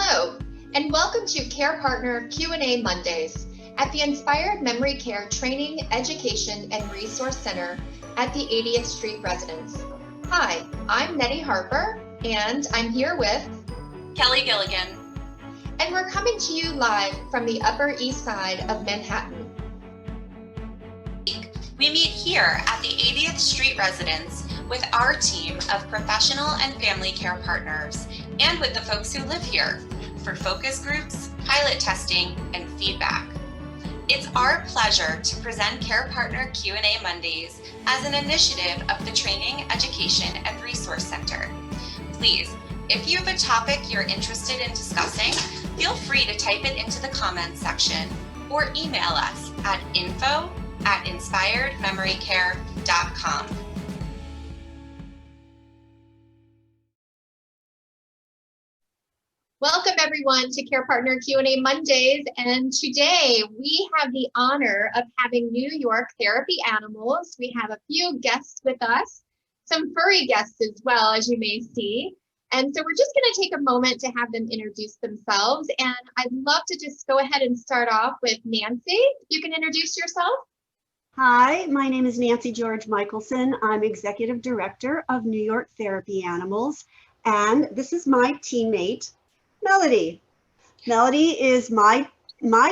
Hello, and welcome to Care Partner Q&A Mondays at the Inspired Memory Care Training, Education, and Resource Center at the 80th Street Residence. Hi, I'm Nettie Harper, and I'm here with Kelly Gilligan. And we're coming to you live from the Upper East Side of Manhattan. We meet here at the 80th Street Residence with our team of professional and family care partners and with the folks who live here for focus groups, pilot testing, and feedback. It's our pleasure to present Care Partner Q&A Mondays as an initiative of the Training, Education, and Resource Center. Please, if you have a topic you're interested in discussing, feel free to type it into the comments section or email us at info@inspiredmemorycare.com. Welcome everyone to Care Partner Q&A Mondays, and today we have the honor of having New York Therapy Animals. We have a few guests with us, some furry guests as well, as you may see. And so we're just going to take a moment to have them introduce themselves, and I'd love to just go ahead and start off with Nancy. You can introduce yourself. Hi, my name is Nancy George Michelson. I'm Executive Director of New York Therapy Animals, and this is my teammate, Melody. Melody is my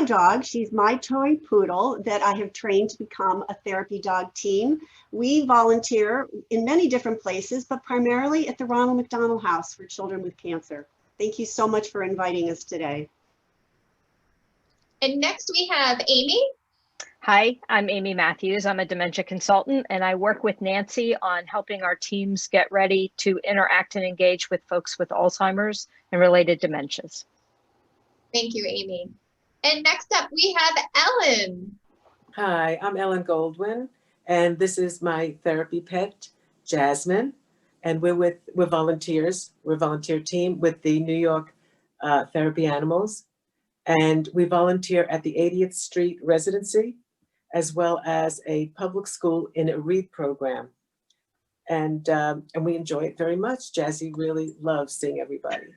dog. She's my toy poodle that I have trained to become a therapy dog team. We volunteer in many different places, but primarily at the Ronald McDonald House for Children with Cancer. Thank you so much for inviting us today. And next we have Amy. Hi, I'm Amy Matthews. I'm a dementia consultant, and I work with Nancy on helping our teams get ready to interact and engage with folks with Alzheimer's and related dementias. Thank you, Amy. And next up, we have Ellen. Hi, I'm Ellen Goldwyn, and this is my therapy pet, Jasmine, and we're volunteers. We're a volunteer team with the New York Therapy Animals, and we volunteer at the 80th Street Residency, as well as a public school in a READ program. And we enjoy it very much. Jazzy really loves seeing everybody.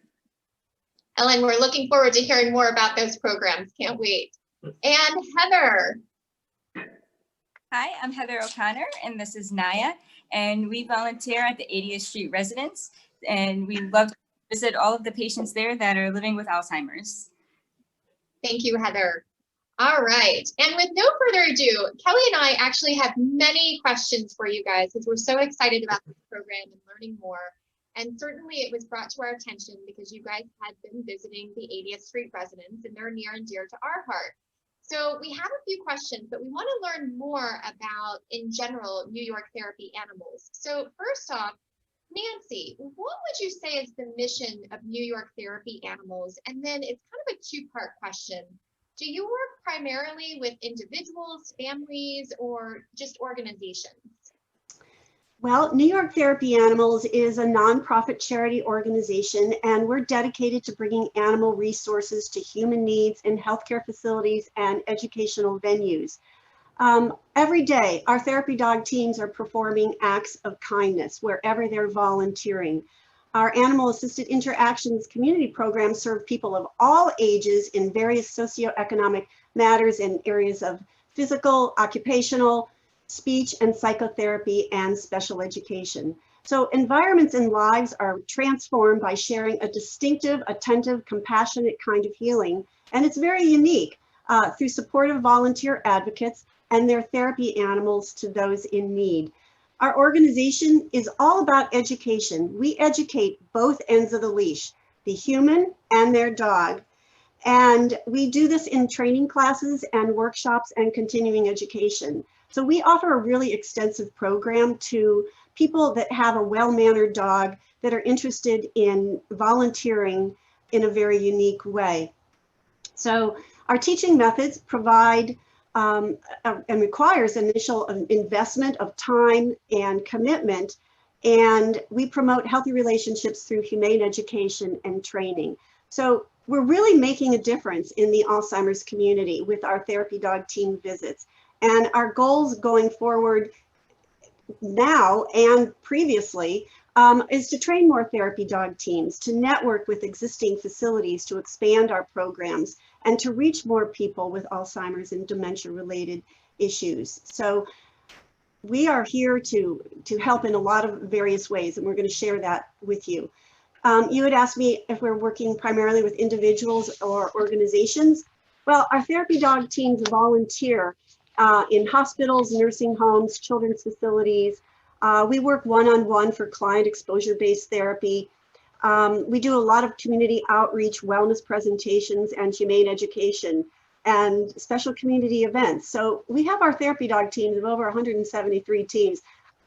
Ellen, we're looking forward to hearing more about those programs. Can't wait. And Heather. Hi, I'm Heather O'Connor, and this is Naya, and we volunteer at the 80th Street Residence, and we love to visit all of the patients there that are living with Alzheimer's. Thank you, Heather. All right, and with no further ado, Kelly and I actually have many questions for you guys because we're so excited about this program and learning more. And certainly it was brought to our attention because you guys had been visiting the 80th Street Residence, and they're near and dear to our heart. So we have a few questions, but we want to learn more about, in general, New York Therapy Animals. So first off, Nancy, what would you say is the mission of New York Therapy Animals? And then it's kind of a two-part question. Do you work primarily with individuals, families, or just organizations? Well, New York Therapy Animals is a nonprofit charity organization, and we're dedicated to bringing animal resources to human needs in healthcare facilities and educational venues. Every day, our therapy dog teams are performing acts of kindness wherever they're volunteering. Our animal-assisted interactions community programs serve people of all ages in various socioeconomic matters in areas of physical, occupational, speech and psychotherapy, and special education. So environments and lives are transformed by sharing a distinctive, attentive, compassionate kind of healing, and it's very unique through supportive volunteer advocates and their therapy animals to those in need. Our organization is all about education. We educate both ends of the leash, the human and their dog. And we do this in training classes and workshops and continuing education. So we offer a really extensive program to people that have a well-mannered dog that are interested in volunteering in a very unique way. So our teaching methods provide and requires initial investment of time and commitment, and we promote healthy relationships through humane education and training. So we're really making a difference in the Alzheimer's community with our therapy dog team visits. And our goals going forward now and previously is to train more therapy dog teams, to network with existing facilities, to expand our programs, and to reach more people with Alzheimer's and dementia-related issues. So we are here to help in a lot of various ways, and we're going to share that with you. You had asked me if we're working primarily with individuals or organizations. Well, our therapy dog teams volunteer in hospitals, nursing homes, children's facilities. We work one-on-one for client exposure-based therapy. We do a lot of community outreach, wellness presentations, and humane education, and special community events. So we have our therapy dog teams of over 173 teams,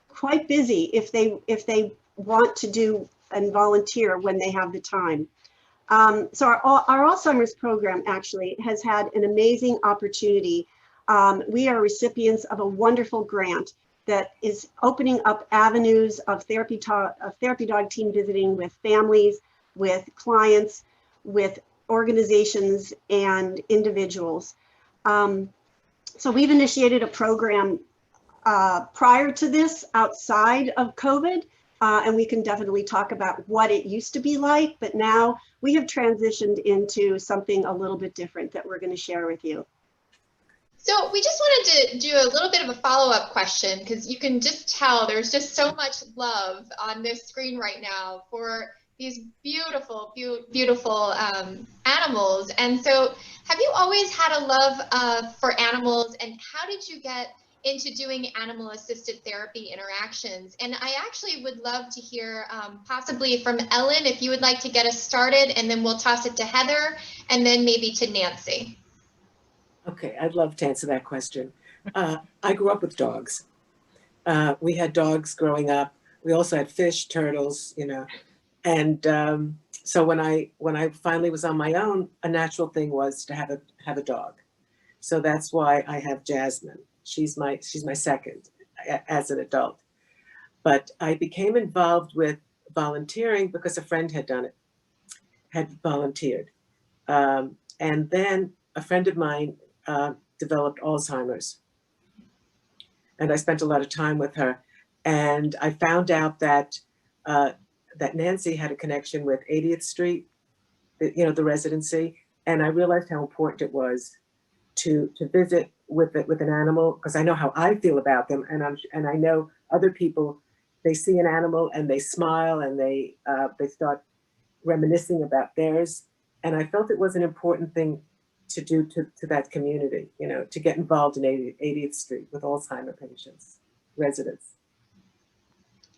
quite busy if they want to do and volunteer when they have the time. So our Alzheimer's program actually has had an amazing opportunity. We are recipients of a wonderful grant that is opening up avenues of therapy dog team visiting with families, with clients, with organizations and individuals. So we've initiated a program prior to this outside of COVID, and we can definitely talk about what it used to be like, but now we have transitioned into something a little bit different that we're going to share with you. So we just wanted to do a little bit of a follow-up question, because you can just tell there's just so much love on this screen right now for these beautiful, beautiful animals. And so have you always had a love for animals, and how did you get into doing animal-assisted therapy interactions? And I actually would love to hear possibly from Ellen, if you would like to get us started, and then we'll toss it to Heather, and then maybe to Nancy. Okay, I'd love to answer that question. I grew up with dogs. We had dogs growing up. We also had fish, turtles, you know. And so when I finally was on my own, a natural thing was to have a dog. So that's why I have Jasmine. She's my second as an adult. But I became involved with volunteering because a friend had done it, had volunteered. And then a friend of mine developed Alzheimer's. And I spent a lot of time with her. And I found out that that Nancy had a connection with 80th Street, the residency. And I realized how important it was to visit with an animal, because I know how I feel about them. And I know other people, they see an animal and they smile and they start reminiscing about theirs. And I felt it was an important thing to do to that community, to get involved in 80th Street with Alzheimer patients, residents.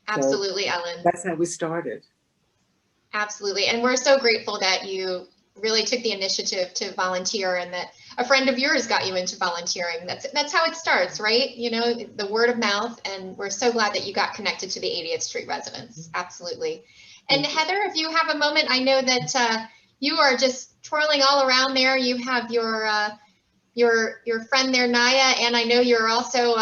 Absolutely, So Ellen. that's how we started. Absolutely. And we're so grateful that you really took the initiative to volunteer, and that a friend of yours got you into volunteering. That's how it starts, right? The word of mouth. And we're so glad that you got connected to the 80th Street residents. Absolutely. And Heather, if you have a moment, I know that you are just twirling all around there. You have your friend there, Naya, and I know you're also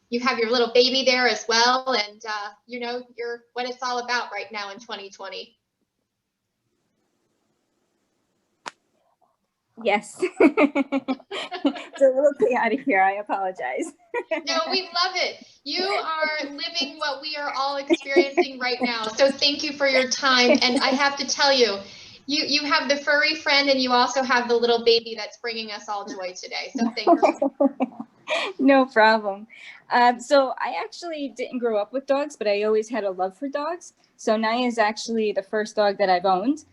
you have your little baby there as well, and you're what it's all about right now in 2020. Yes. It's a little chaotic here. I apologize. No, we love it. You are living what we are all experiencing right now. So thank you for your time. And I have to tell you, you have the furry friend, and you also have the little baby that's bringing us all joy today. So thank you. No problem. So I actually didn't grow up with dogs, but I always had a love for dogs. So Naya is actually the first dog that I've owned.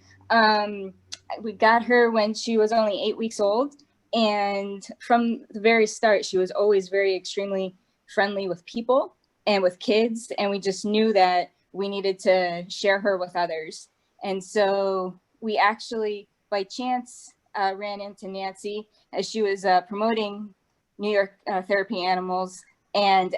We got her when she was only 8 weeks old. And from the very start, she was always extremely friendly with people and with kids. And we just knew that we needed to share her with others. And so we actually, by chance, ran into Nancy as she was promoting New York Therapy Animals, and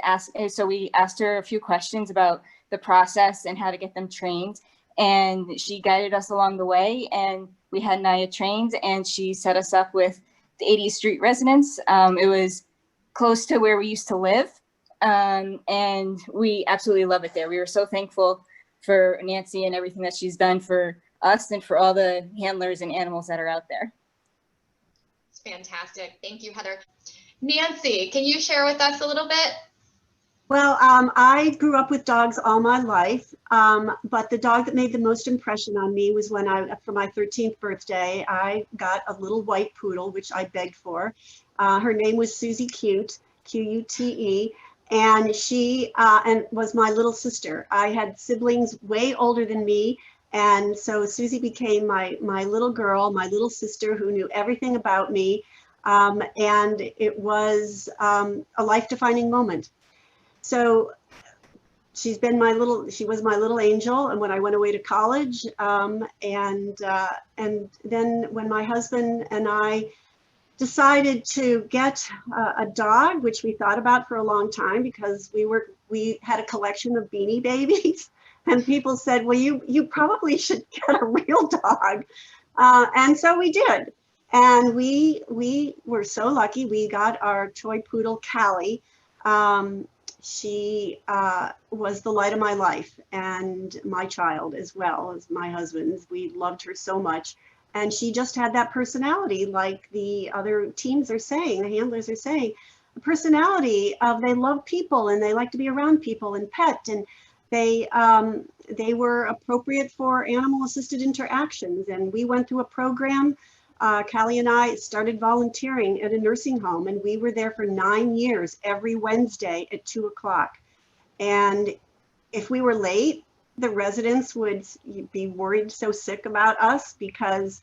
so we asked her a few questions about the process and how to get them trained. And she guided us along the way, and we had Naya trained, and she set us up with the 80th Street residence. It was close to where we used to live, and we absolutely love it there. We were so thankful for Nancy and everything that she's done for us and for all the handlers and animals that are out there. It's fantastic. Thank you, Heather. Nancy, can you share with us a little bit? Well, I grew up with dogs all my life, but the dog that made the most impression on me was when for my 13th birthday, I got a little white poodle, which I begged for. Her name was Susie Cute, Qute, and she was my little sister. I had siblings way older than me, and so Susie became my little girl, my little sister who knew everything about me, and it was a life-defining moment. So she was my little angel. And when I went away to college, and then when my husband and I decided to get a dog, which we thought about for a long time because we had a collection of Beanie Babies, and people said, well, you probably should get a real dog. And so we did. And we were so lucky. We got our toy poodle, Callie. She was the light of my life and my child as well as my husband's. We loved her so much. And she just had that personality, like the other teams are saying, the handlers are saying, a personality of they love people and they like to be around people and pet. And they were appropriate for animal-assisted interactions. And we went through a program. Callie and I started volunteering at a nursing home, and we were there for 9 years every Wednesday at 2 o'clock. And if we were late, the residents would be worried, so sick about us because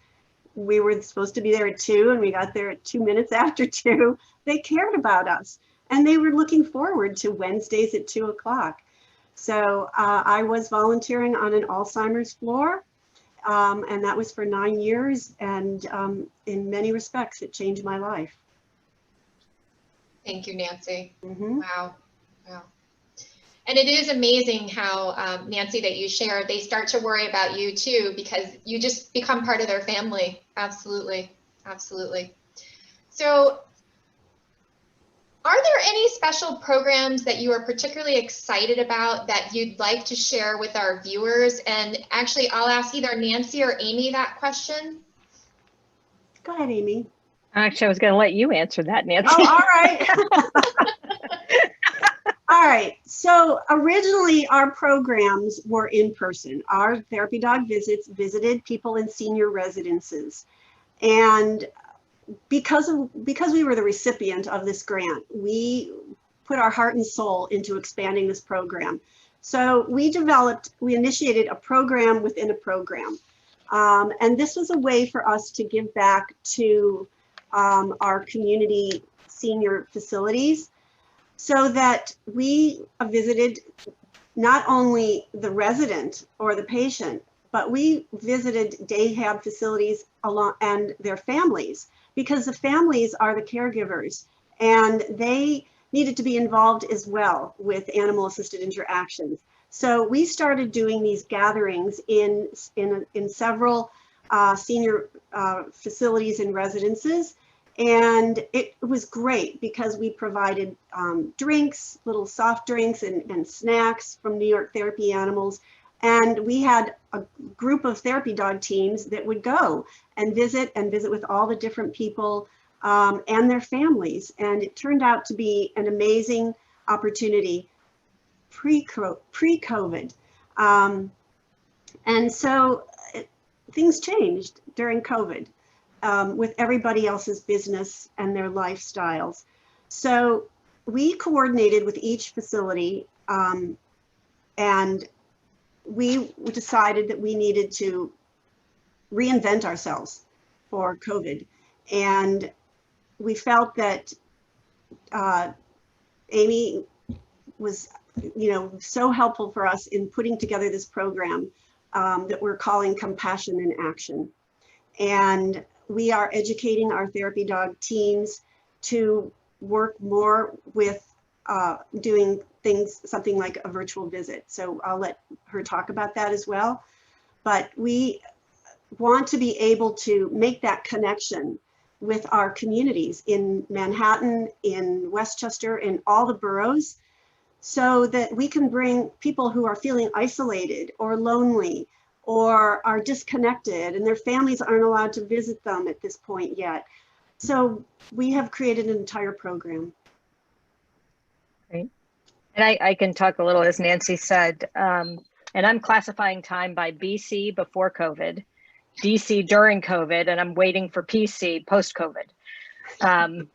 we were supposed to be there at 2 and we got there at 2 minutes after 2. They cared about us and they were looking forward to Wednesdays at 2 o'clock. So I was volunteering on an Alzheimer's floor. And that was for 9 years, and in many respects, it changed my life. Thank you, Nancy. Mm-hmm. Wow. Wow. And it is amazing how, Nancy, that you share, they start to worry about you too, because you just become part of their family. Absolutely. Absolutely. So are there any special programs that you are particularly excited about that you'd like to share with our viewers? And actually, I'll ask either Nancy or Amy that question. Go ahead, Amy. Actually, I was going to let you answer that, Nancy. Oh, all right. All right. So originally, our programs were in person. Our therapy dog visits visited people in senior residences. And because we were the recipient of this grant, we put our heart and soul into expanding this program. So we initiated a program within a program. And this was a way for us to give back to our community senior facilities so that we visited not only the resident or the patient, but we visited day hab facilities and their families, because the families are the caregivers and they needed to be involved as well with animal-assisted interactions. So we started doing these gatherings in several senior facilities and residences. And it was great because we provided drinks, little soft drinks and snacks from New York Therapy Animals. And we had a group of therapy dog teams that would go and visit with all the different people and their families. And it turned out to be an amazing opportunity pre-COVID. And so things changed during COVID with everybody else's business and their lifestyles. So we coordinated with each facility and we decided that we needed to reinvent ourselves for COVID. And we felt that Amy was, so helpful for us in putting together this program that we're calling Compassion in Action. And we are educating our therapy dog teams to work more with doing something like a virtual visit. So I'll let her talk about that as well. But we want to be able to make that connection with our communities in Manhattan, in Westchester, in all the boroughs, so that we can bring people who are feeling isolated or lonely or are disconnected and their families aren't allowed to visit them at this point yet. So we have created an entire program. Great. And I can talk a little, as Nancy said, and I'm classifying time by BC before COVID, DC during COVID, and I'm waiting for PC post COVID.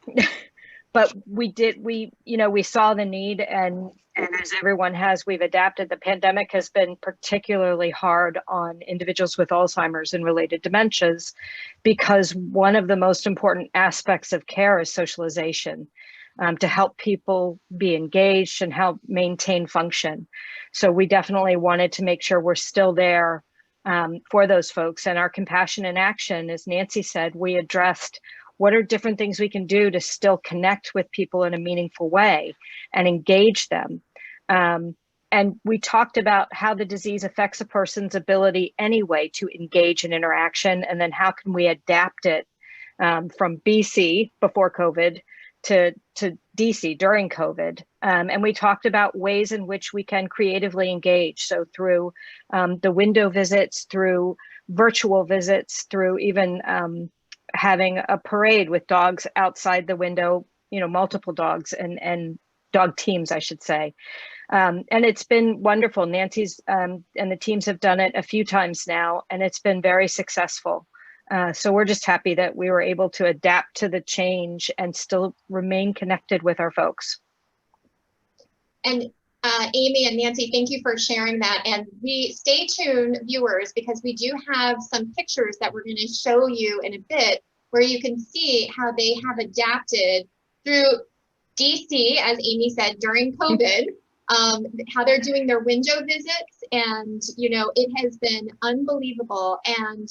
But we saw the need, and as everyone has, we've adapted. The pandemic has been particularly hard on individuals with Alzheimer's and related dementias, because one of the most important aspects of care is socialization, to help people be engaged and help maintain function. So we definitely wanted to make sure we're still there for those folks. And our compassion in action, as Nancy said, we addressed what are different things we can do to still connect with people in a meaningful way and engage them. And we talked about how the disease affects a person's ability anyway to engage in interaction, and then how can we adapt it from BC before COVID to DC during COVID. And we talked about ways in which we can creatively engage. So through the window visits, through virtual visits, through even having a parade with dogs outside the window, multiple dogs and dog teams, I should say. And it's been wonderful. Nancy's and the teams have done it a few times now, and it's been very successful. So we're just happy that we were able to adapt to the change and still remain connected with our folks. And Amy and Nancy, thank you for sharing that. And we stay tuned, viewers, because we do have some pictures that we're going to show you in a bit, where you can see how they have adapted through DC, as Amy said, during COVID, how they're doing their window visits. And, it has been unbelievable. And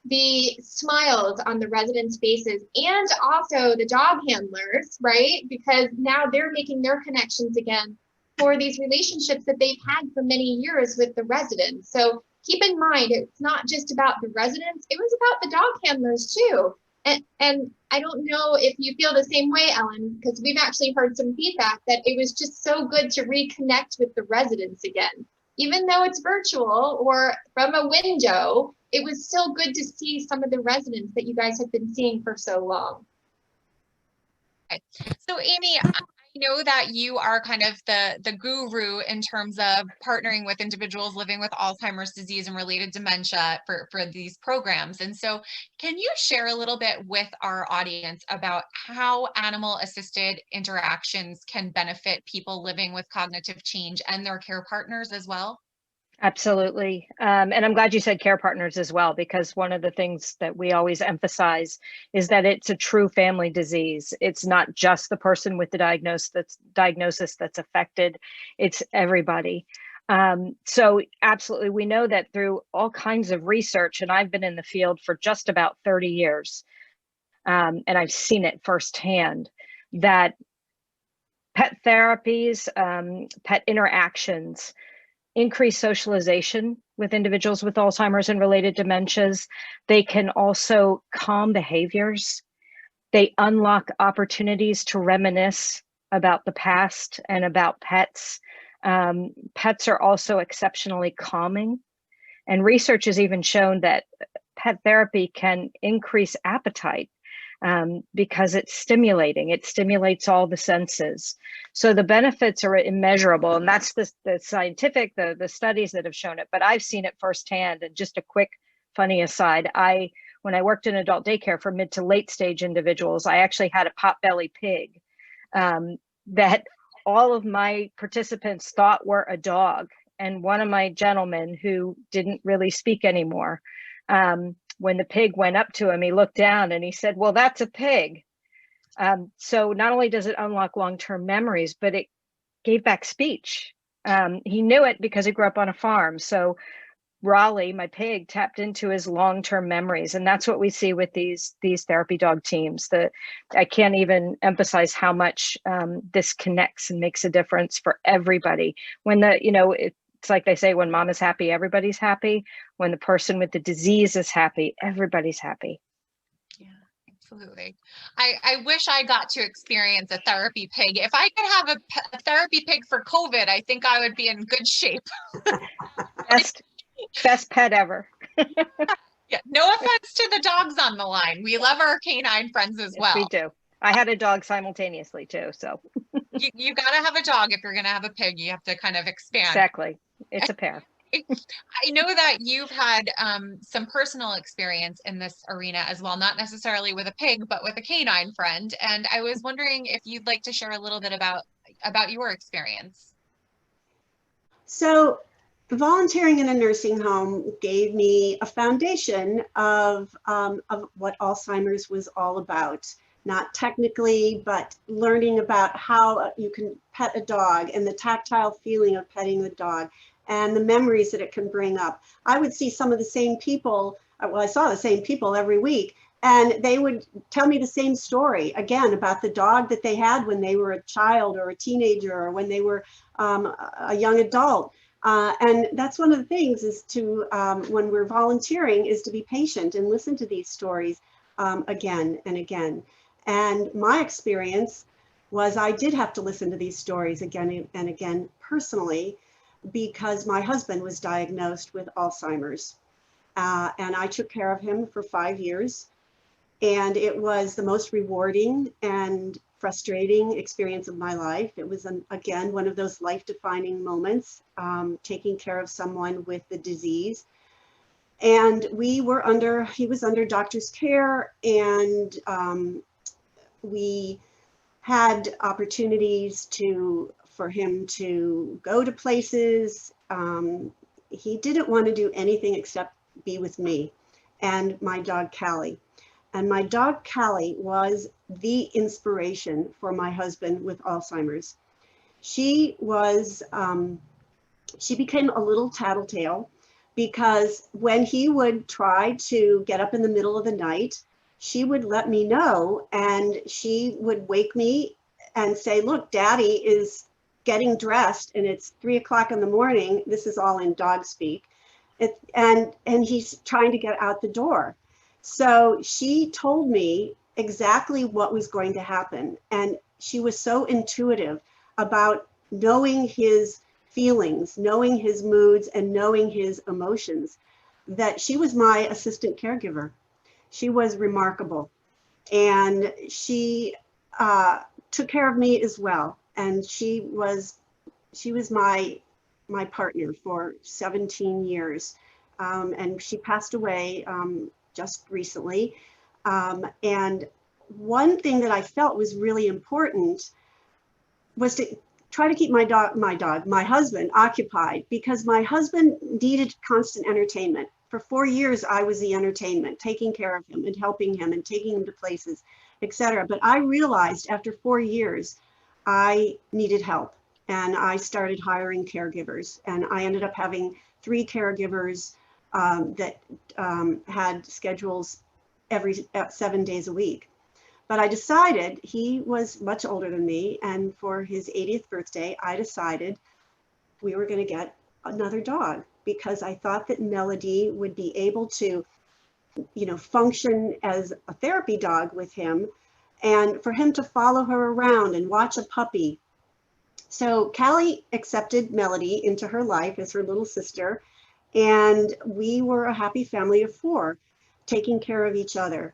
the smiles on the residents' faces, and also the dog handlers, right? Because now they're making their connections again for these relationships that they've had for many years with the residents. So keep in mind, it's not just about the residents, it was about the dog handlers too. And I don't know if you feel the same way, Ellen, because we've actually heard some feedback that it was just so good to reconnect with the residents again. Even though it's virtual or from a window, it was still good to see some of the residents that you guys have been seeing for so long. Okay. So Amy, I know that you are kind of the guru in terms of partnering with individuals living with Alzheimer's disease and related dementia for these programs. And so can you share a little bit with our audience about how animal-assisted interactions can benefit people living with cognitive change and their care partners as well? Absolutely. And I'm glad you said care partners as well, because one of the things that we always emphasize is that it's a true family disease. It's not just the person with the diagnosis that's affected, it's everybody. So absolutely, we know that through all kinds of research, and I've been in the field for just about 30 years, and I've seen it firsthand, that pet therapies, pet interactions, increase socialization with individuals with Alzheimer's and related dementias. They can also calm behaviors. They unlock opportunities to reminisce about the past and about pets. Pets are also exceptionally calming. And research has even shown that pet therapy can increase appetite because it's stimulating. It stimulates all the senses. So the benefits are immeasurable, and that's the scientific, the studies that have shown it, but I've seen it firsthand. And just a quick funny aside, when I worked in adult daycare for mid to late stage individuals, I actually had a potbelly pig that all of my participants thought were a dog. And one of my gentlemen, who didn't really speak anymore, when the pig went up to him, he looked down and he said, "Well, that's a pig." So not only does it unlock long-term memories, but it gave back speech. He knew it because he grew up on a farm. So Raleigh, my pig, tapped into his long-term memories. And that's what we see with these therapy dog teams. I can't even emphasize how much this connects and makes a difference for everybody. When it's like they say, when mom is happy, everybody's happy. When the person with the disease is happy, everybody's happy. Yeah, absolutely. I wish I got to experience a therapy pig. If I could have a therapy pig for COVID, I think I would be in good shape. Best pet ever. Yeah, no offense to the dogs on the line. We love our canine friends as well. We do. I had a dog simultaneously too, so. you got to have a dog if you're going to have a pig. You have to kind of expand. Exactly. It's a pair. I know that you've had some personal experience in this arena as well, not necessarily with a pig, but with a canine friend. And I was wondering if you'd like to share a little bit about your experience. So volunteering in a nursing home gave me a foundation of what Alzheimer's was all about. Not technically, but learning about how you can pet a dog and the tactile feeling of petting the dog and the memories that it can bring up. I would see some of the same people, well, I saw the same people every week, and they would tell me the same story again about the dog that they had when they were a child or a teenager or when they were a young adult. And that's one of the things is to, when we're volunteering, is to be patient and listen to these stories again and again. And my experience was I did have to listen to these stories again and again personally, because my husband was diagnosed with Alzheimer's. And I took care of him for 5 years. And it was the most rewarding and frustrating experience of my life. It was, again, one of those life-defining moments, taking care of someone with the disease. And he was under doctor's care, and we had opportunities for him to go to places. He didn't want to do anything except be with me and my dog Callie. And my dog Callie was the inspiration for my husband with Alzheimer's. She became a little tattletale because when he would try to get up in the middle of the night, she would let me know, and she would wake me and say, look, Daddy is getting dressed and it's 3 o'clock in the morning. This is all in dog speak. And he's trying to get out the door. So she told me exactly what was going to happen. And she was so intuitive about knowing his feelings, knowing his moods, and knowing his emotions, that she was my assistant caregiver. She was remarkable. And she took care of me as well. And she was my partner for 17 years. And she passed away just recently. And one thing that I felt was really important was to try to keep my husband occupied, because my husband needed constant entertainment. For 4 years, I was the entertainment, taking care of him and helping him and taking him to places, etc. But I realized after 4 years, I needed help, and I started hiring caregivers, and I ended up having 3 caregivers that had schedules every 7 days a week. But I decided, he was much older than me, and for his 80th birthday, I decided we were going to get another dog, because I thought that Melody would be able to, function as a therapy dog with him, and for him to follow her around and watch a puppy. So Callie accepted Melody into her life as her little sister, and we were a happy family of 4, taking care of each other.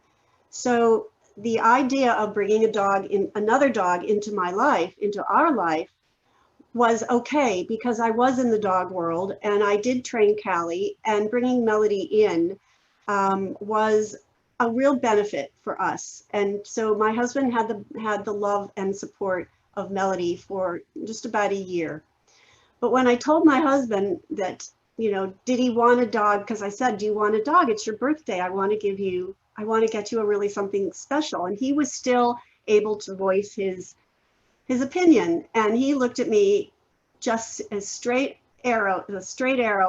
So the idea of bringing another dog into my life, into our life, was okay, because I was in the dog world and I did train Callie, and bringing Melody in was a real benefit for us. And so my husband had the love and support of Melody for just about a year. But when I told my husband that, did he want a dog? Because I said, do you want a dog? It's your birthday. I want to get you a really something special. And he was still able to voice his opinion. And he looked at me just as a straight arrow,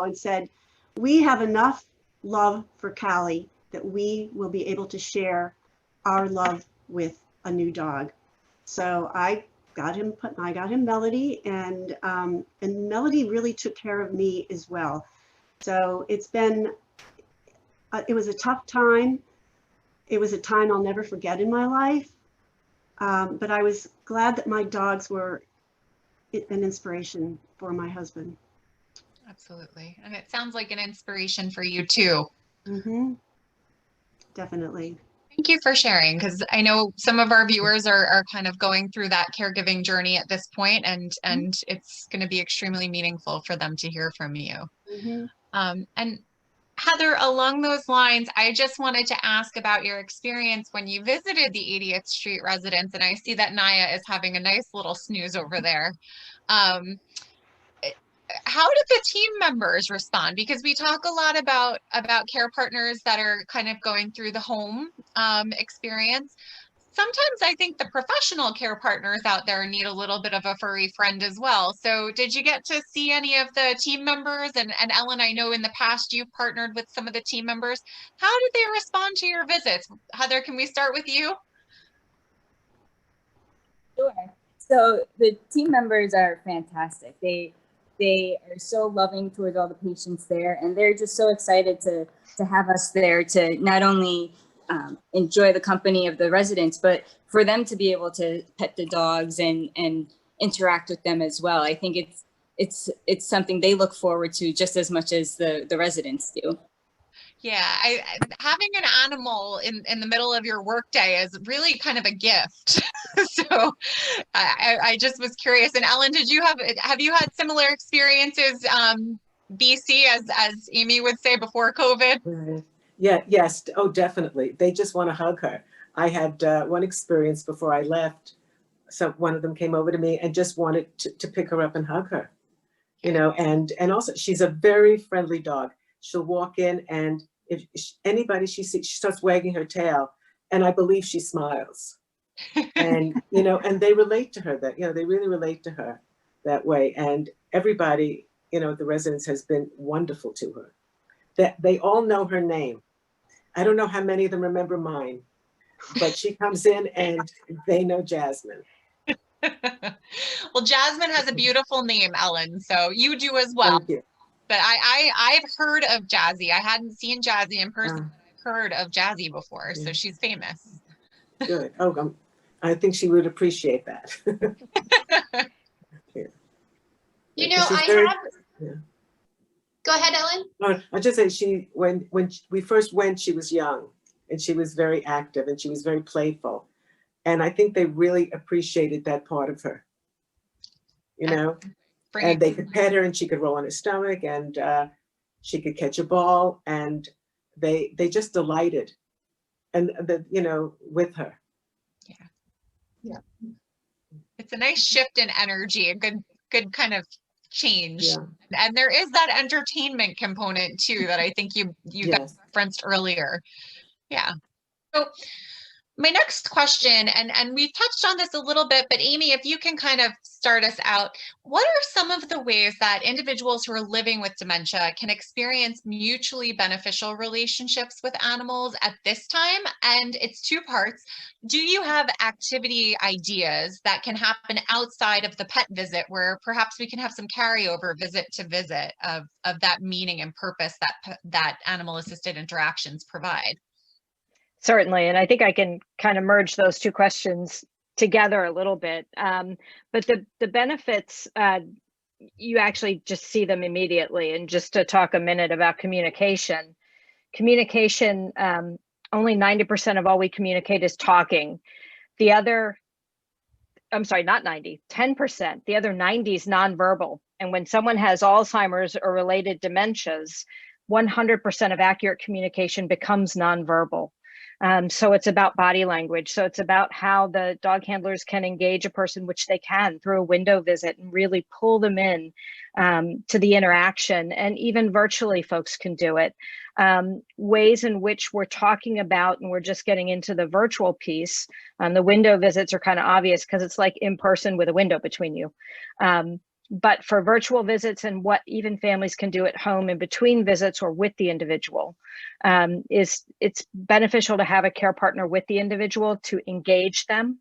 and said, we have enough love for Callie that we will be able to share our love with a new dog. So I got him Melody, and Melody really took care of me as well. So it was a tough time. It was a time I'll never forget in my life. But I was glad that my dogs were an inspiration for my husband. Absolutely. And it sounds like an inspiration for you too. Mm-hmm. Definitely. Thank you for sharing, because I know some of our viewers are kind of going through that caregiving journey at this point, and it's going to be extremely meaningful for them to hear from you. Mm-hmm. And Heather, along those lines, I just wanted to ask about your experience when you visited the 80th Street residence, and I see that Naya is having a nice little snooze over there. Um, how did the team members respond? Because we talk a lot about care partners that are kind of going through the home experience. Sometimes I think the professional care partners out there need a little bit of a furry friend as well. So did you get to see any of the team members? And Ellen, I know in the past you've partnered with some of the team members. How did they respond to your visits? Heather, can we start with you? Sure. So the team members are fantastic. They are so loving towards all the patients there, and they're just so excited to have us there to not only enjoy the company of the residents, but for them to be able to pet the dogs and interact with them as well. I think it's something they look forward to just as much as the residents do. Yeah, having an animal in the middle of your workday is really kind of a gift. So I just was curious. And Ellen, have you had similar experiences, BC, as Amy would say, before COVID? Right. Yeah, yes. Oh, definitely. They just want to hug her. I had one experience before I left. So one of them came over to me and just wanted to pick her up and hug her, you know, and also she's a very friendly dog. She'll walk in, and if anybody she sees, she starts wagging her tail, and I believe she smiles. And, you know, and they relate to her that, you know, they really relate to her that way. And everybody, you know, the residence has been wonderful to her. That they all know her name. I don't know how many of them remember mine, but she comes in and they know Jasmine. Well, Jasmine has a beautiful name, Ellen, so you do as well. Thank you. But I've heard of Jazzy. I hadn't seen Jazzy in person. I've heard of Jazzy before, so she's famous. Good. Oh, I think she would appreciate that. Yeah. You know, Yeah. Go ahead, Ellen. No, I just say when we first went, she was young and she was very active and she was very playful. And I think they really appreciated that part of her, you know, and they could pet her and she could roll on her stomach and she could catch a ball, and they just delighted and you know, with her. Yeah. It's a nice shift in energy, a good kind of change. Yeah. And there is that entertainment component too that I think you guys referenced earlier. Yeah. So my next question, and we've touched on this a little bit, but Amy, if you can kind of start us out, what are some of the ways that individuals who are living with dementia can experience mutually beneficial relationships with animals at this time? And it's two parts. Do you have activity ideas that can happen outside of the pet visit where perhaps we can have some carryover visit to visit of that meaning and purpose that animal assisted interactions provide? Certainly, and I think I can kind of merge those two questions together a little bit. But the benefits, you actually just see them immediately. And just to talk a minute about communication, only 90% of all we communicate is talking. The other, I'm sorry, not 90, 10%. The other 90 is nonverbal. And when someone has Alzheimer's or related dementias, 100% of accurate communication becomes nonverbal. So it's about body language. So it's about how the dog handlers can engage a person, which they can through a window visit, and really pull them in to the interaction. And even virtually, folks can do it. Ways in which we're talking about, and we're just getting into the virtual piece. The window visits are kind of obvious because it's like in person with a window between you. But for virtual visits and what even families can do at home in between visits or with the individual, it's beneficial to have a care partner with the individual to engage them,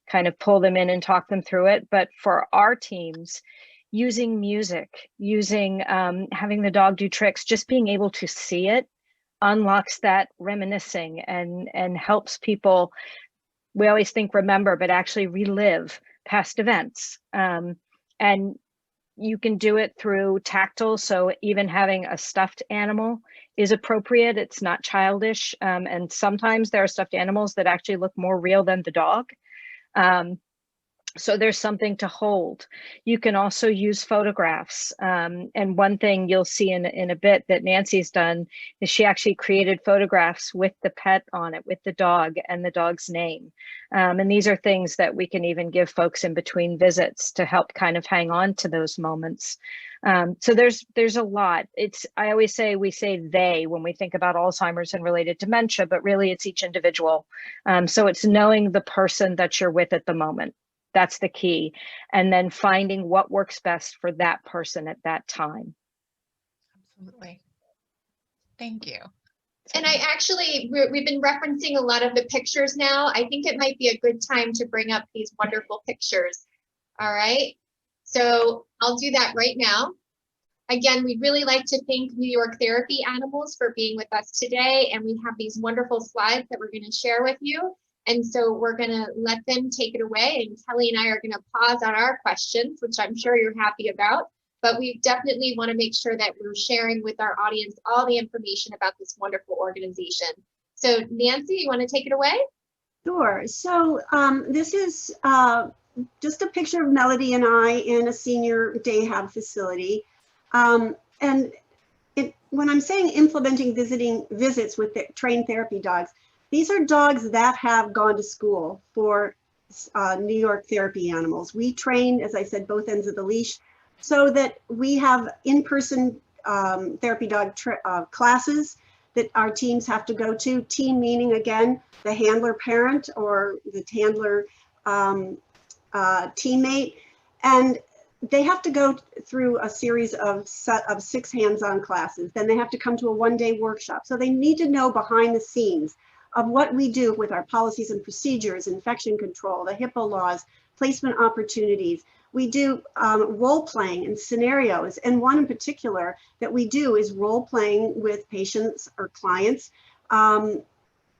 kind of pull them in and talk them through it. But for our teams, using music, having the dog do tricks, just being able to see it unlocks that reminiscing and helps people, we always think remember, but actually relive past events. And you can do it through tactile. So even having a stuffed animal is appropriate. It's not childish. And sometimes there are stuffed animals that actually look more real than the dog. So there's something to hold. You can also use photographs. And one thing you'll see in a bit that Nancy's done is she actually created photographs with the pet on it, with the dog and the dog's name. And these are things that we can even give folks in between visits to help kind of hang on to those moments. So there's a lot. I always say, we say they when we think about Alzheimer's and related dementia, but really it's each individual. So it's knowing the person that you're with at the moment. That's the key. And then finding what works best for that person at that time. Absolutely. Thank you. And I actually, we've been referencing a lot of the pictures now. I think it might be a good time to bring up these wonderful pictures. All right. So I'll do that right now. Again, we'd really like to thank New York Therapy Animals for being with us today. And we have these wonderful slides that we're going to share with you. And so we're going to let them take it away. And Kelly and I are going to pause on our questions, which I'm sure you're happy about. But we definitely want to make sure that we're sharing with our audience all the information about this wonderful organization. So Nancy, you want to take it away? Sure. So this is just a picture of Melody and I in a senior day hab facility. And when I'm saying implementing visits with the trained therapy dogs, these are dogs that have gone to school for New York Therapy Animals. We train, as I said, both ends of the leash, so that we have in-person therapy dog classes that our teams have to go to. Team meaning, again, the handler parent or the handler teammate. And they have to go through a series of 6 hands-on classes. Then they have to come to a one-day workshop. So they need to know behind the scenes of what we do with our policies and procedures, infection control, the HIPAA laws, placement opportunities. We do role playing and scenarios. And one in particular that we do is role playing with patients or clients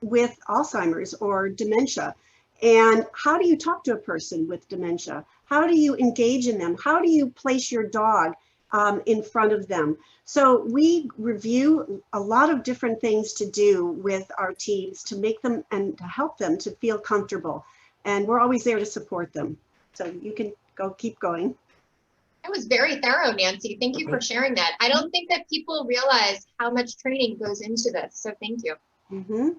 with Alzheimer's or dementia. And how do you talk to a person with dementia? How do you engage in them? How do you place your dog in front of them? So we review a lot of different things to do with our teams to make them and to help them to feel comfortable. And we're always there to support them. So you can keep going. That was very thorough, Nancy. Thank you for sharing that. I don't think that people realize how much training goes into this. So thank you. Mm-hmm.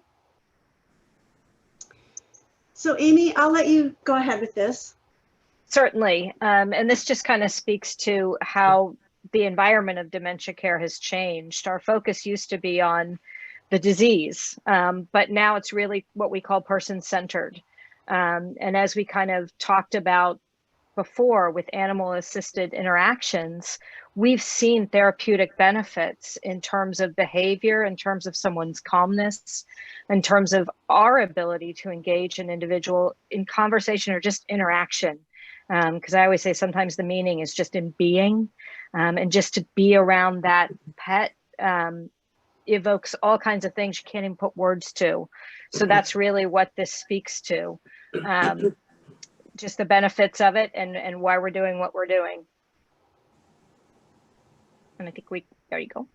So Amy, I'll let you go ahead with this. Certainly. And this just kind of speaks to how the environment of dementia care has changed. Our focus used to be on the disease, but now it's really what we call person-centered. And as we kind of talked about before with animal-assisted interactions, we've seen therapeutic benefits in terms of behavior, in terms of someone's calmness, in terms of our ability to engage an individual in conversation or just interaction. Because I always say sometimes the meaning is just in being, and just to be around that pet evokes all kinds of things you can't even put words to. So that's really what this speaks to, just the benefits of it and why we're doing what we're doing. And I think there you go.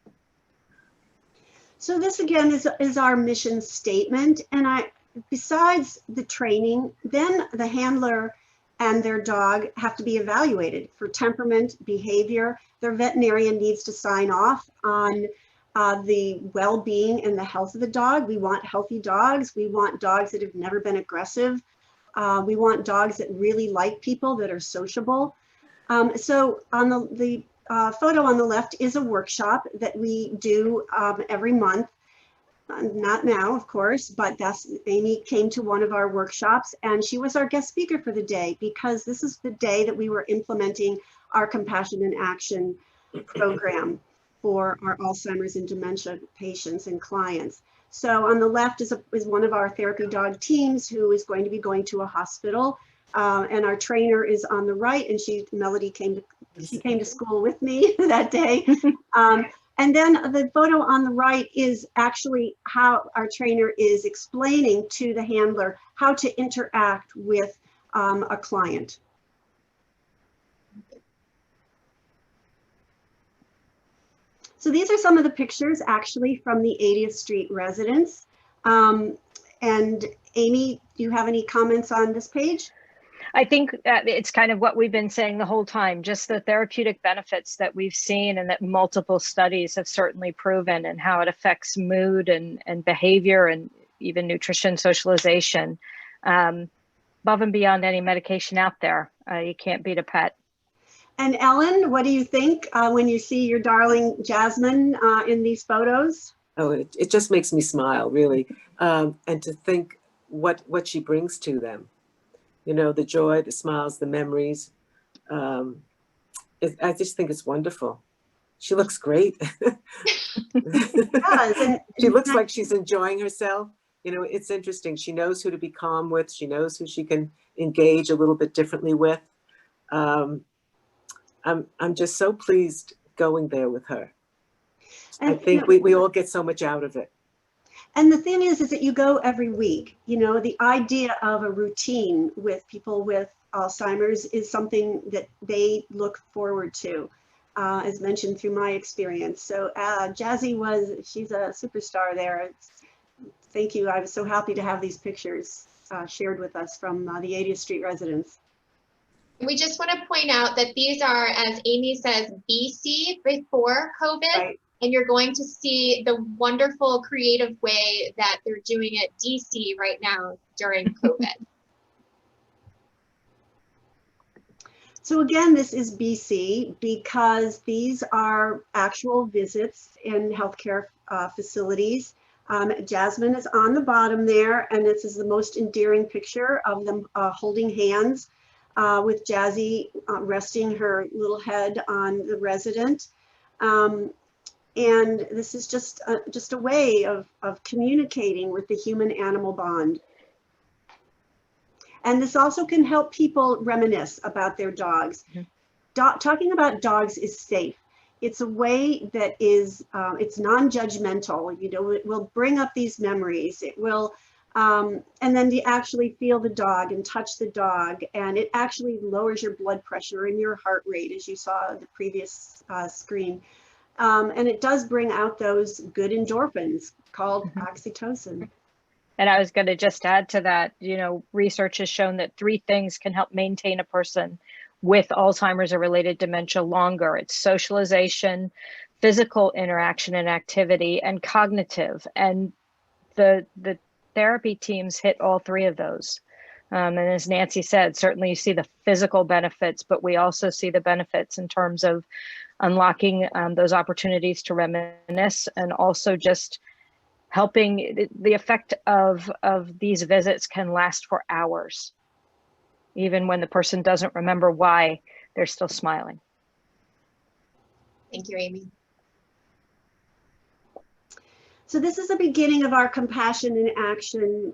So this again is our mission statement. And besides the training, then the handler and their dog have to be evaluated for temperament, behavior. Their veterinarian needs to sign off on the well-being and the health of the dog. We want healthy dogs. We want dogs that have never been aggressive. We want dogs that really like people, that are sociable. So on the photo on the left is a workshop that we do every month. Not now, of course, but Amy came to one of our workshops and she was our guest speaker for the day because this is the day that we were implementing our Compassion in Action program for our Alzheimer's and dementia patients and clients. So on the left is one of our therapy dog teams who is going to be going to a hospital, and our trainer is on the right, and Melody came to school with me that day. And then the photo on the right is actually how our trainer is explaining to the handler how to interact with a client. So these are some of the pictures actually from the 80th Street residence. And Amy, do you have any comments on this page? I think it's kind of what we've been saying the whole time, just the therapeutic benefits that we've seen and that multiple studies have certainly proven, and how it affects mood and behavior and even nutrition, socialization, above and beyond any medication out there. You can't beat a pet. And Ellen, what do you think when you see your darling Jasmine in these photos? Oh, it just makes me smile, really. And to think what she brings to them. You know, the joy, the smiles, the memories. I just think it's wonderful. She looks great. She looks like she's enjoying herself. You know, it's interesting. She knows who to be calm with. She knows who she can engage a little bit differently with. I'm just so pleased going there with her. And, I think we all get so much out of it. And the thing is that you go every week. You know, the idea of a routine with people with Alzheimer's is something that they look forward to, as mentioned through my experience. So Jazzy she's a superstar there. Thank you. I was so happy to have these pictures shared with us from the 80th Street residence. We just want to point out that these are, as Amy says, BC before COVID. Right. And you're going to see the wonderful creative way that they're doing it DC right now during COVID. So again, this is BC because these are actual visits in healthcare facilities. Jasmine is on the bottom there, and this is the most endearing picture of them holding hands with Jazzy resting her little head on the resident. And this is just a way of communicating with the human-animal bond. And this also can help people reminisce about their dogs. Mm-hmm. Talking about dogs is safe. It's a way that is, it's non-judgmental. You know, it will bring up these memories. It will, and then you actually feel the dog and touch the dog, and it actually lowers your blood pressure and your heart rate, as you saw in the previous screen. And it does bring out those good endorphins called oxytocin. And I was going to just add to that, you know, research has shown that 3 things can help maintain a person with Alzheimer's or related dementia longer. It's socialization, physical interaction and activity, and cognitive. And the therapy teams hit all 3 of those. And as Nancy said, certainly you see the physical benefits, but we also see the benefits in terms of unlocking those opportunities to reminisce, and also just helping. The effect of these visits can last for hours. Even when the person doesn't remember why, they're still smiling. Thank you, Amy. So this is the beginning of our Compassion in Action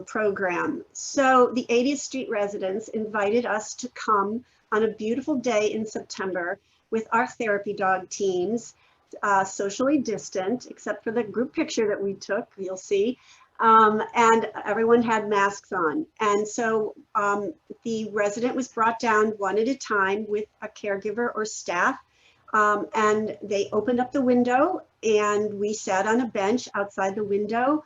program. So the 80th Street residents invited us to come on a beautiful day in September with our therapy dog teams, socially distant, except for the group picture that we took, you'll see. And everyone had masks on. And so the resident was brought down one at a time with a caregiver or staff. And they opened up the window and we sat on a bench outside the window.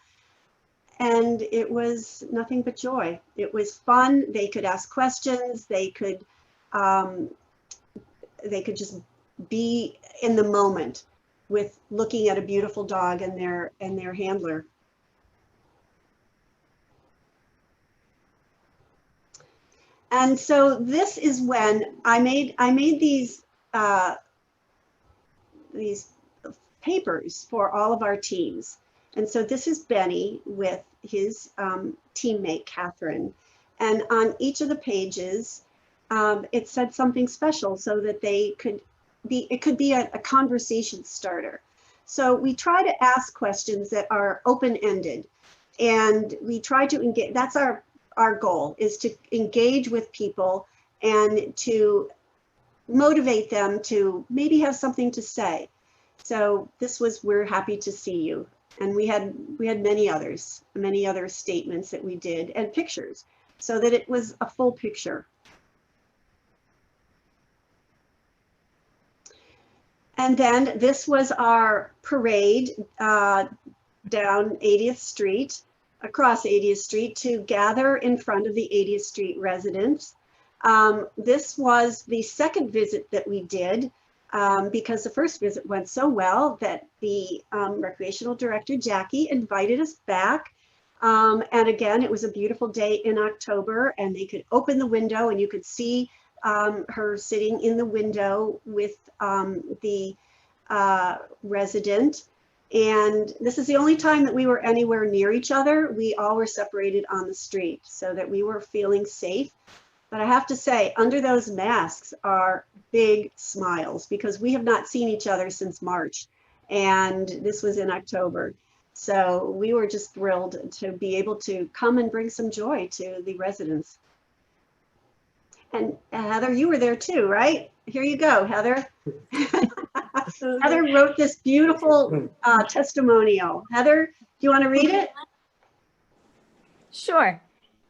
And it was nothing but joy. It was fun. They could ask questions. They could just be in the moment with looking at a beautiful dog and their handler. And so this is when I made these papers for all of our teams. And so this is Benny with his teammate, Catherine. And on each of the pages, it said something special so that it could be a conversation starter. So we try to ask questions that are open-ended, and we try to engage. That's our goal, is to engage with people and to motivate them to maybe have something to say. So this was, we're happy to see you. And we had many other statements that we did, and pictures, so that it was a full picture. And then this was our parade down 80th Street, across 80th Street, to gather in front of the 80th Street residents. This was the second visit that we did because the first visit went so well that the recreational director, Jackie, invited us back. And again, it was a beautiful day in October, and they could open the window and you could see her sitting in the window with the resident. And this is the only time that we were anywhere near each other. We all were separated on the street so that we were feeling safe. But I have to say, under those masks are big smiles because we have not seen each other since March. And this was in October. So we were just thrilled to be able to come and bring some joy to the residents. And Heather, you were there too, right? Here you go, Heather. Heather wrote this beautiful testimonial. Heather, do you want to read it? Sure.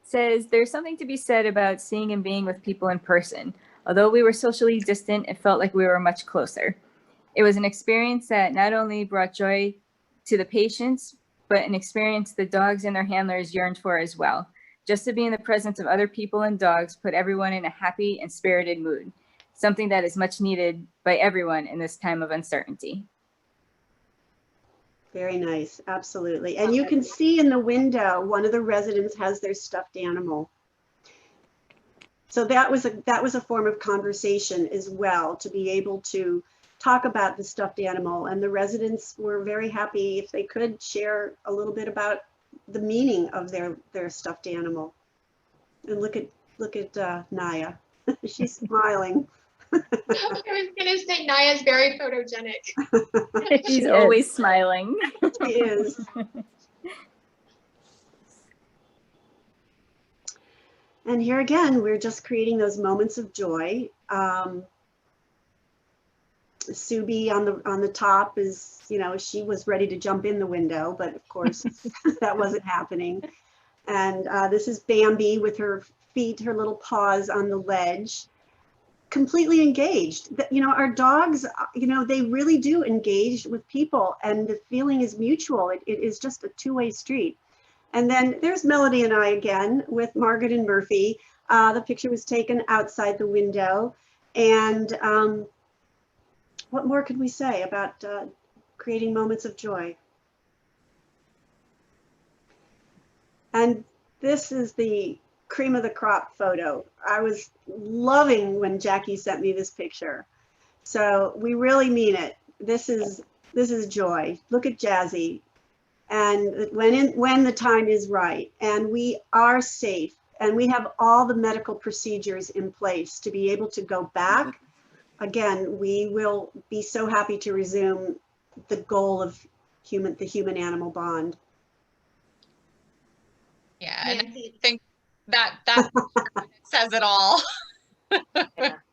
It says, there's something to be said about seeing and being with people in person. Although we were socially distant, it felt like we were much closer. It was an experience that not only brought joy to the patients, but an experience the dogs and their handlers yearned for as well. Just to be in the presence of other people and dogs put everyone in a happy and spirited mood, something that is much needed by everyone in this time of uncertainty. Very nice, absolutely. And you can see in the window, one of the residents has their stuffed animal. So that was a form of conversation as well, to be able to talk about the stuffed animal. And the residents were very happy if they could share a little bit about the meaning of their stuffed animal. And look at Naya, she's smiling. I was gonna say Naya's very photogenic. She's always smiling. She is. And here again, we're just creating those moments of joy. Subi on the top is, you know, she was ready to jump in the window, but of course that wasn't happening. And this is Bambi with her feet, her little paws on the ledge, completely engaged. You know, our dogs, you know, they really do engage with people, and the feeling is mutual. It is just a two-way street. And then there's Melody and I again with Margaret and Murphy. The picture was taken outside the window. And what more could we say about creating moments of joy? And this is the cream of the crop photo. I was loving when Jackie sent me this picture. So we really mean it. This is joy. Look at Jazzy. And when the time is right, and we are safe, and we have all the medical procedures in place to be able to go back, again, we will be so happy to resume the goal of the human-animal bond. Yeah, and I think that says it all.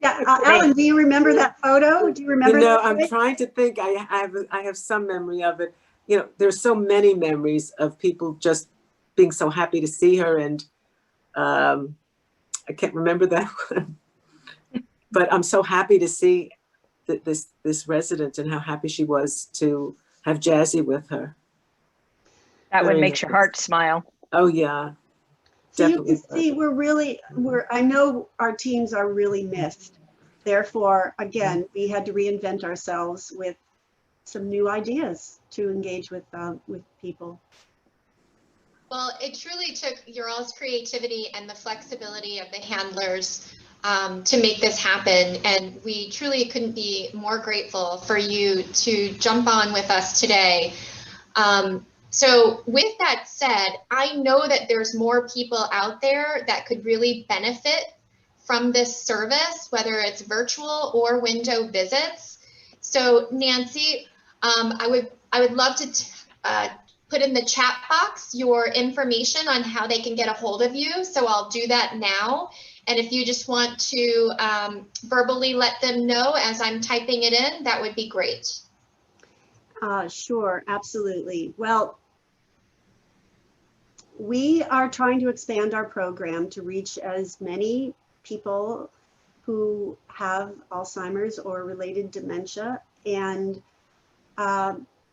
Yeah, Ellen, do you remember that photo? Do you remember? You know, I'm trying to think. I have some memory of it. You know, there's so many memories of people just being so happy to see her, and I can't remember that one. But I'm so happy to see this resident and how happy she was to have Jazzy with her. That Very one makes your nice. heart smile. Oh yeah. So you can Definitely. see I know our teams are really missed. Therefore, again, we had to reinvent ourselves with some new ideas to engage with people. Well, it truly took your all's creativity and the flexibility of the handlers to make this happen. And we truly couldn't be more grateful for you to jump on with us today. So with that said, I know that there's more people out there that could really benefit from this service, whether it's virtual or window visits. So Nancy, I would love to put in the chat box your information on how they can get a hold of you. So I'll do that now. And if you just want to verbally let them know as I'm typing it in, that would be great. Sure, absolutely. Well, we are trying to expand our program to reach as many people who have Alzheimer's or related dementia And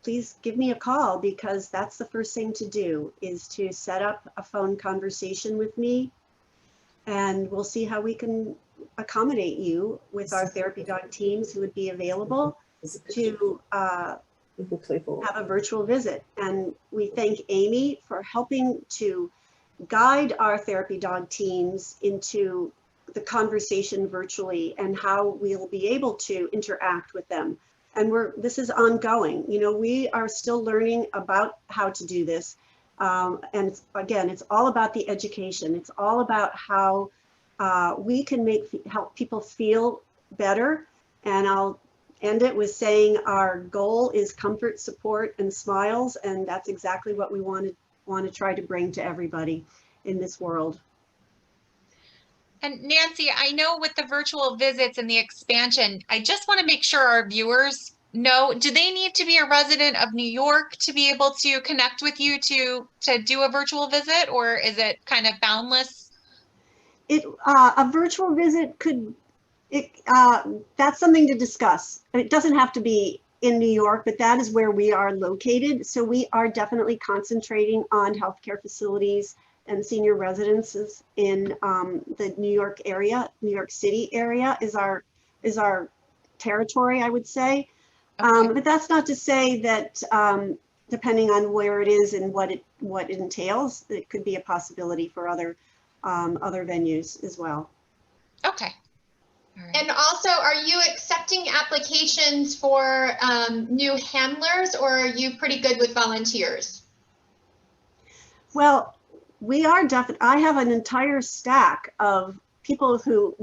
please give me a call, because that's the first thing to do, is to set up a phone conversation with me, and we'll see how we can accommodate you with our therapy dog teams who would be available to have a virtual visit. And we thank Amy for helping to guide our therapy dog teams into the conversation virtually and how we'll be able to interact with them. And this is ongoing. You know, we are still learning about how to do this. And again, it's all about the education. It's all about how we can help people feel better. And I'll end it with saying our goal is comfort, support, and smiles. And that's exactly what we want to try to bring to everybody in this world. And Nancy, I know with the virtual visits and the expansion, I just want to make sure our viewers know, do they need to be a resident of New York to be able to connect with you to do a virtual visit, or is it kind of boundless? A virtual visit that's something to discuss. It doesn't have to be in New York, but that is where we are located. So we are definitely concentrating on healthcare facilities and senior residences in the New York area. New York City area is our territory, I would say. Okay. But that's not to say that depending on where it is and what it entails, it could be a possibility for other venues as well. Okay. All right. And also, are you accepting applications for new handlers, or are you pretty good with volunteers? Well, we are I have an entire stack of people who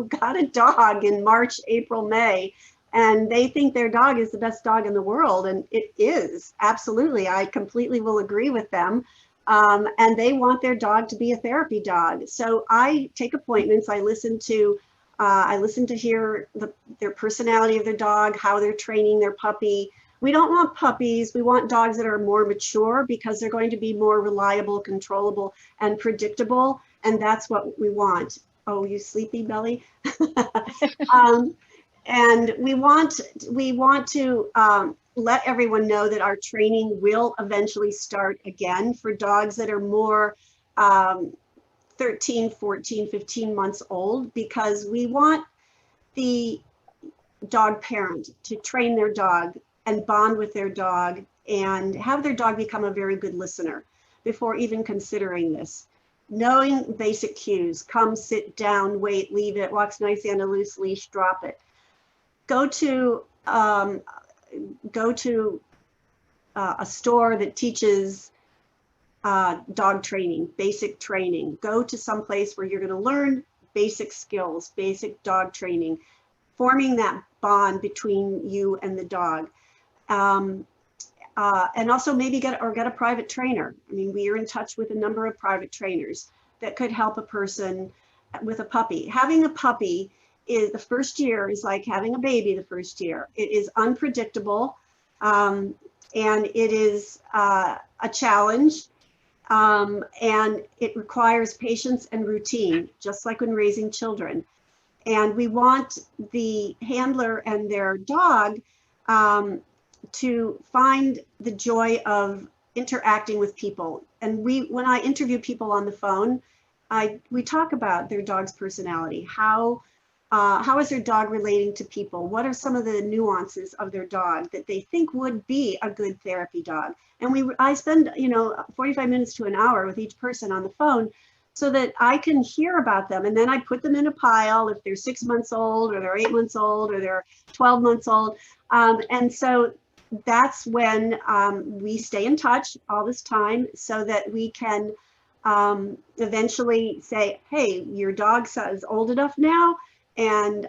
got a dog in March, April, May, and they think their dog is the best dog in the world, and it is, absolutely. I completely will agree with them. And they want their dog to be a therapy dog. So I take appointments. I listen to hear their personality of their dog, how they're training their puppy. We don't want puppies. We want dogs that are more mature, because they're going to be more reliable, controllable, and predictable. And that's what we want. Oh, you sleepy, Belly? And we want to let everyone know that our training will eventually start again for dogs that are more 13, 14, 15 months old, because we want the dog parent to train their dog and bond with their dog and have their dog become a very good listener before even considering this. Knowing basic cues: come, sit down, wait, leave it, walks nicely on a loose leash, drop it. Go to a store that teaches dog training, basic training. Go to some place where you're going to learn basic skills, basic dog training, forming that bond between you and the dog. And also maybe get a private trainer. I mean, we are in touch with a number of private trainers that could help a person with a puppy. Having a puppy the first year is like having a baby the first year. It is unpredictable, and it is a challenge, and it requires patience and routine, just like when raising children. And we want the handler and their dog to find the joy of interacting with people. And when I interview people on the phone, we talk about their dog's personality. How is their dog relating to people? What are some of the nuances of their dog that they think would be a good therapy dog? And I spend 45 minutes to an hour with each person on the phone, so that I can hear about them. And then I put them in a pile if they're 6 months old, or they're 8 months old, or they're 12 months old. And so that's when we stay in touch all this time, so that we can eventually say, hey, your dog is old enough now, and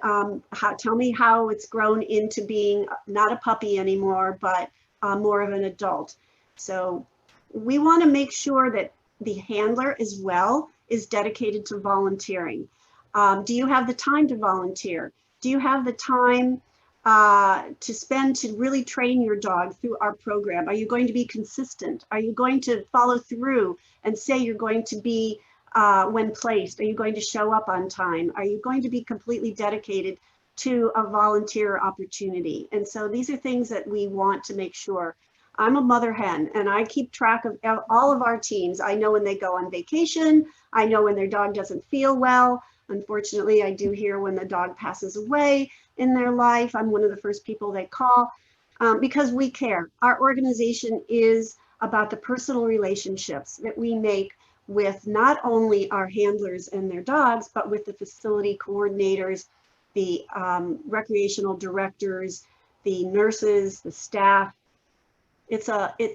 tell me how it's grown into being not a puppy anymore, but more of an adult. So we want to make sure that the handler as well is dedicated to volunteering. Do you have the time to volunteer? Do you have the time to spend to really train your dog through our program? Are you going to be consistent? Are you going to follow through and say you're going to be when placed? Are you going to show up on time? Are you going to be completely dedicated to a volunteer opportunity. And so these are things that we want to make sure. I'm a mother hen and I keep track of all of our teams. I know when they go on vacation. I know when their dog doesn't feel well. Unfortunately, I do hear when the dog passes away in their life. I'm one of the first people they call because we care. Our organization is about the personal relationships that we make with not only our handlers and their dogs, but with the facility coordinators, the recreational directors, the nurses, the staff.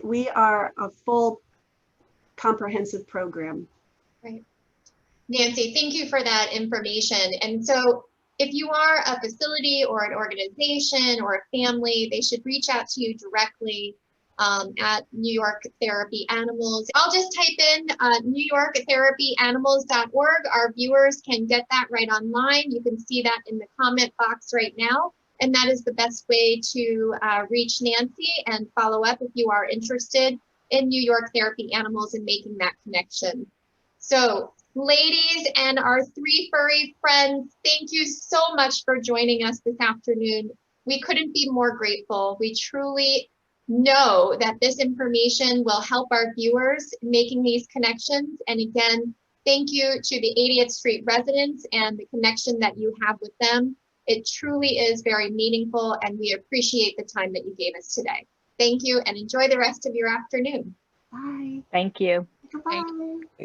We are a full comprehensive program. Right. Nancy, thank you for that information. And so if you are a facility or an organization or a family, they should reach out to you directly at New York Therapy Animals. I'll just type in newyorktherapyanimals.org. Our viewers can get that right online. You can see that in the comment box right now. And that is the best way to reach Nancy and follow up if you are interested in New York Therapy Animals and making that connection. So ladies and our three furry friends, thank you so much for joining us this afternoon. We couldn't be more grateful. We truly know that this information will help our viewers making these connections. And again, thank you to the 80th Street residents and the connection that you have with them. It truly is very meaningful and we appreciate the time that you gave us today. Thank you and enjoy the rest of your afternoon. Bye. Thank you. Goodbye.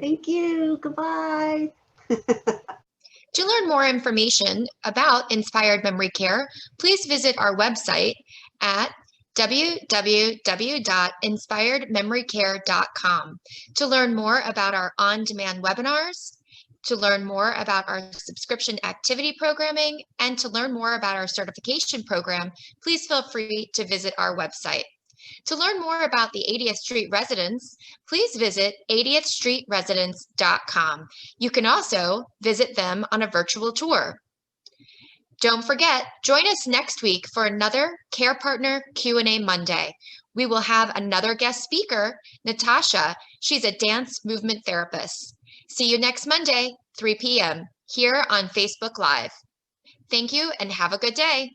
Thank you. Goodbye. To learn more information about Inspired Memory Care, please visit our website at www.inspiredmemorycare.com to learn more about our on-demand webinars, to learn more about our subscription activity programming, and to learn more about our certification program, please feel free to visit our website. To learn more about the 80th Street residents, please visit 80thstreetresidents.com. You can also visit them on a virtual tour. Don't forget, join us next week for another Care Partner Q&A Monday. We will have another guest speaker, Natasha. She's a dance movement therapist. See you next Monday, 3 p.m. here on Facebook Live. Thank you and have a good day.